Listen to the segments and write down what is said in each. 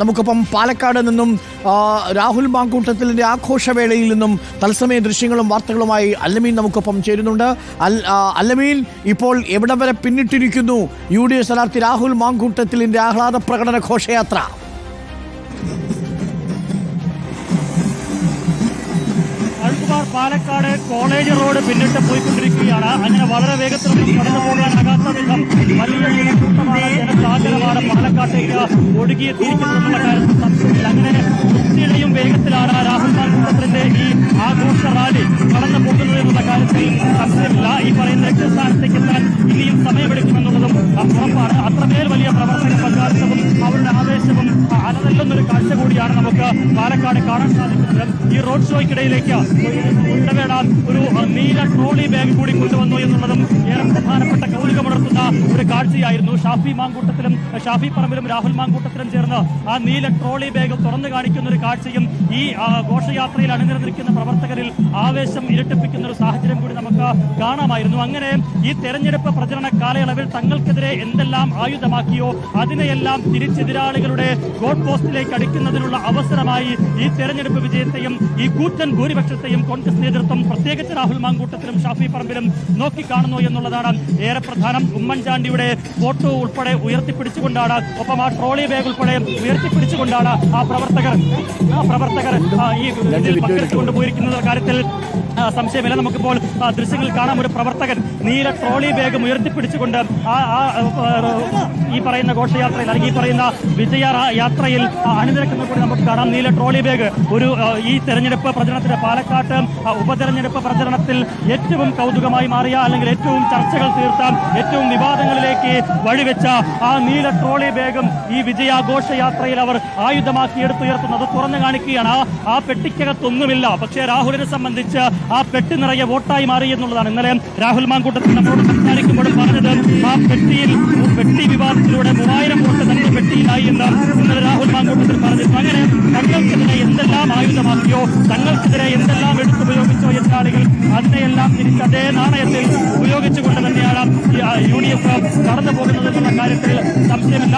നമുക്കിപ്പം പാലക്കാട് നിന്നും രാഹുൽ മാങ്കൂട്ടത്തിലിൻ്റെ ആഘോഷവേളയിൽ നിന്നും തത്സമയ ദൃശ്യങ്ങളും വാർത്തകളുമായി അല്ലമീൻ നമുക്കൊപ്പം ചേരുന്നുണ്ട്. അല്ലമീൻ, ഇപ്പോൾ എവിടം വരെ പിന്നിട്ടിരിക്കുന്നു UDF സ്ഥാനാർത്ഥി രാഹുൽ മാങ്കൂട്ടത്തിലിൻ്റെ ആഹ്ലാദ പ്രകടന ഘോഷയാത്ര? പാലക്കാട് കോളേജ് റോഡ് പിന്നിട്ട് പോയിക്കൊണ്ടിരിക്കുകയാണ്. അങ്ങനെ വളരെ വേഗത്തിൽ കടന്നു പോകാനാകാത്ത വിധം വലിയ കൂട്ടമാണ്, ജനസാഗരമാണ് പാലക്കാട്ടേക്ക് ഒഴുകിയെത്തിയിരിക്കുന്നതെന്നുള്ള കാര്യത്തിൽ സംശയമില്ല. അങ്ങനെ വൃത്തിയുടെയും വേഗത്തിലാണ് രാഹുൽ മാങ്കൂട്ടത്തിന്റെ ഈ ആഘോഷ റാലി കടന്നു പോകുന്നത് എന്നുള്ള കാര്യത്തിൽ സംശയമില്ല. ഈ പറയുന്ന ലക്ഷ്യസ്ഥാനത്തേക്ക് എത്താൻ ഇനിയും സമയമെടുക്കുമെന്നുള്ളതും ഉറപ്പാണ്. അത്രമേൽ വലിയ പ്രവർത്തക പങ്കാളിത്തവും അവരുടെ ആവേശവും അലതല്ലുന്നൊരു കാഴ്ച കൂടിയാണ് നമുക്ക് പാലക്കാട് കാണാൻ സാധിക്കുന്നത്. ഈ റോഡ് ഷോയ്ക്കിടയിലേക്ക് ഒരു നീല ട്രോളി ബാഗ് കൂടി കൊണ്ടുവന്നു എന്നുള്ളതും ഏറെ പ്രധാനപ്പെട്ട കൗതുകമുണർത്തുന്ന ഒരു കാഴ്ചയായിരുന്നു. ഷാഫി പറമ്പിലും രാഹുൽ മാങ്കൂട്ടത്തിലും ചേർന്ന് ആ നീല ട്രോളി ബാഗ് തുറന്നു കാണിക്കുന്ന ഒരു കാഴ്ചയും ഈ ഘോഷയാത്രയിൽ അണിനിരന്നിരിക്കുന്ന പ്രവർത്തകരിൽ ആവേശം ഇരട്ടിപ്പിക്കുന്ന ഒരു സാഹചര്യം കൂടി നമുക്ക് കാണാമായിരുന്നു. അങ്ങനെ ഈ തെരഞ്ഞെടുപ്പ് പ്രചരണ കാലയളവിൽ തങ്ങൾക്കെതിരെ എന്തെല്ലാം ആയുധമാക്കിയോ അതിനെയെല്ലാം തിരിച്ചെതിരാളികളുടെ ഗോൾ പോസ്റ്റിലേക്ക് അടിക്കുന്നതിനുള്ള അവസരമായി ഈ തെരഞ്ഞെടുപ്പ് വിജയത്തെയും ഈ കൂറ്റൻ ഭൂരിപക്ഷത്തെയും കോൺഗ്രസ് നേതൃത്വം പ്രത്യേകിച്ച് രാഹുൽ മാങ്കൂട്ടത്തിലും ഷാഫി പറമ്പിലും നോക്കിക്കാണുന്നു എന്നുള്ളതാണ് ഏറെ പ്രധാനം. ഉമ്മൻചാണ്ടിയുടെ ഫോട്ടോ ഉൾപ്പെടെ ഉയർത്തിപ്പിടിച്ചുകൊണ്ടാണ്, ഒപ്പം ആ ട്രോളി ബാഗ് ഉൾപ്പെടെ ഉയർത്തിപ്പിടിച്ചുകൊണ്ടാണ് ആ പ്രവർത്തകർ ഈ പങ്കെടുത്തുകൊണ്ടുപോയിരിക്കുന്ന കാര്യത്തിൽ സംശയമില്ല. നമുക്കിപ്പോൾ ദൃശ്യങ്ങൾ കാണാം. ഒരു പ്രവർത്തകൻ നീല ട്രോളി ബാഗ് ഉയർത്തിപ്പിടിച്ചുകൊണ്ട് ഈ പറയുന്ന ഘോഷയാത്രയിൽ അല്ലെങ്കിൽ ഈ പറയുന്ന വിജയ യാത്രയിൽ അണിനിരക്കുന്നത് കൂടി നമുക്ക് കാണാം. നീല ട്രോളി ബാഗ് ഈ തെരഞ്ഞെടുപ്പ് പ്രചരണത്തിന് പാലക്കാട്ട് ഉപതെരഞ്ഞെടുപ്പ് പ്രചരണത്തിൽ ഏറ്റവും കൗതുകമായി മാറിയ അല്ലെങ്കിൽ ഏറ്റവും ചർച്ചകൾ തീർത്ത ഏറ്റവും വിവാദങ്ങളിലേക്ക് വഴിവെച്ച ആ നീല ട്രോളി ബാഗും ഈ വിജയാഘോഷയാത്രയിൽ അവർ ആയുധമാക്കി എടുത്തുയർത്തുന്നത് തുറന്നു കാണിക്കുകയാണ്. ആ പെട്ടിക്കകത്തൊന്നുമില്ല. പക്ഷേ രാഹുലിനെ സംബന്ധിച്ച് ആ പെട്ടി നിറയെ വോട്ടായി മാറി എന്നുള്ളതാണ്. ഇന്നലെ രാഹുൽ മാങ്കൂട്ടത്തിൽ നമ്മളോട് സംസാരിക്കുമ്പോഴും പറഞ്ഞത് ആ പെട്ടി വിവാദത്തിലൂടെ 3000 വോട്ട് തന്റെ പെട്ടിയിലായി എന്ന് ഇന്നലെ രാഹുൽ മാങ്കൂട്ടത്തിൽ പറഞ്ഞിരുന്നു. അങ്ങനെ തങ്ങൾക്കെതിരെ എന്തെല്ലാം ആയുധമാക്കിയോ, തങ്ങൾക്കെതിരെ എന്തെല്ലാം എടുത്തുപയോഗിച്ചോ എതിരാളികൾ അതിനെയെല്ലാം തിരിച്ച് അതേ നാണയത്തിൽ ഉപയോഗിച്ചുകൊണ്ട് തന്നെയാണ് UDF കടന്നു പോകുന്നത് എന്നുള്ള കാര്യത്തിൽ സംശയമില്ല.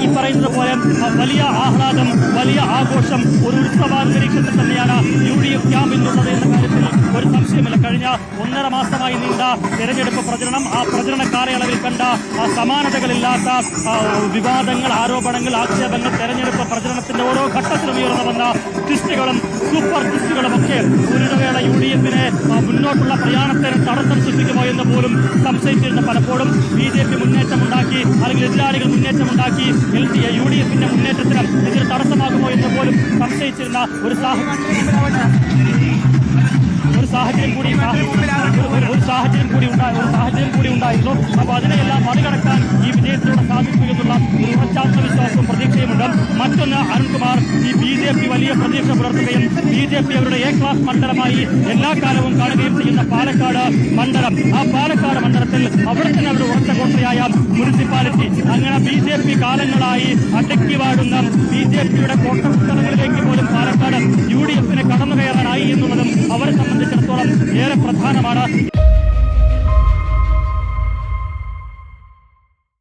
ഈ പറയുന്നത് പോലെ വലിയ ആഹ്ലാദം, വലിയ ആഘോഷം, ഒരു ഉത്സവാന്തരീക്ഷത്തിൽ തന്നെയാണ് UDF ക്യാമ്പ് എന്നുള്ളത് എന്ന കാര്യത്തിൽ ഒരു സംശയമില്ല. കഴിഞ്ഞ 1.5 മാസമായി നീണ്ട തെരഞ്ഞെടുപ്പ് പ്രചരണം, ആ പ്രചരണ കാലയളവിൽ കണ്ട സമാനതകളില്ലാത്ത വിവാദങ്ങൾ, ആരോപണങ്ങൾ, ആക്ഷേപങ്ങൾ, തെരഞ്ഞെടുപ്പ് പ്രചരണത്തിന്റെ ഓരോ ഘട്ടത്തിലും ഉയർന്നു വന്ന ട്വിസ്റ്റുകളും സൂപ്പർ ട്വിസ്റ്റുകളും ഒക്കെ ഒരിടവേള UDFനെ മുന്നോട്ടുള്ള പ്രയാണത്തിന് തടസ്സം സൃഷ്ടിക്കുമോ എന്ന് പോലും സംശയിച്ചിരുന്ന പലപ്പോഴും BJP മുന്നേറ്റമുണ്ടാക്കി അല്ലെങ്കിൽ എതിരാളികൾ മുന്നേറ്റമുണ്ടാക്കി UDFന്റെ മുന്നേറ്റത്തിന് ഇതിന് തടസ്സമാകുമോ എന്ന് പോലും സംശയിച്ചിരുന്ന ഒരു സാഹചര്യം കൂടി ഉണ്ടായിരുന്നു. അപ്പോൾ അതിനെയെല്ലാം മറികടക്കാൻ ഈ വിജയത്തിലൂടെ സാധിച്ചു എന്നുള്ള ഒരു ഉറച്ചാത്മവിശ്വാസവും പ്രതീക്ഷയുമുണ്ട്. മറ്റൊന്ന്, അരുൺകുമാർ ഈ BJP വലിയ പ്രതീക്ഷ പുലർത്തുകയും BJP അവരുടെ A ക്ലാസ് മണ്ഡലമായി എല്ലാ കാലവും കാണുകയും ചെയ്യുന്ന പാലക്കാട് മണ്ഡലം, ആ പാലക്കാട് മണ്ഡലത്തിൽ അവിടെ തന്നെ അവരുടെ ഉറച്ച കോട്ടയായ മുനിസിപ്പാലിറ്റി, അങ്ങനെ BJP കാലങ്ങളായി അടക്കി വാടുന്ന BJPയുടെ കോട്ടസ്ഥലങ്ങളിലേക്ക് പോലും പാലക്കാട് UDFനെ കടന്നു കയറാനായി എന്നുള്ളതും അവരെ സംബന്ധിച്ചിടത്തോളം ഏറെ പ്രധാനമാണ്.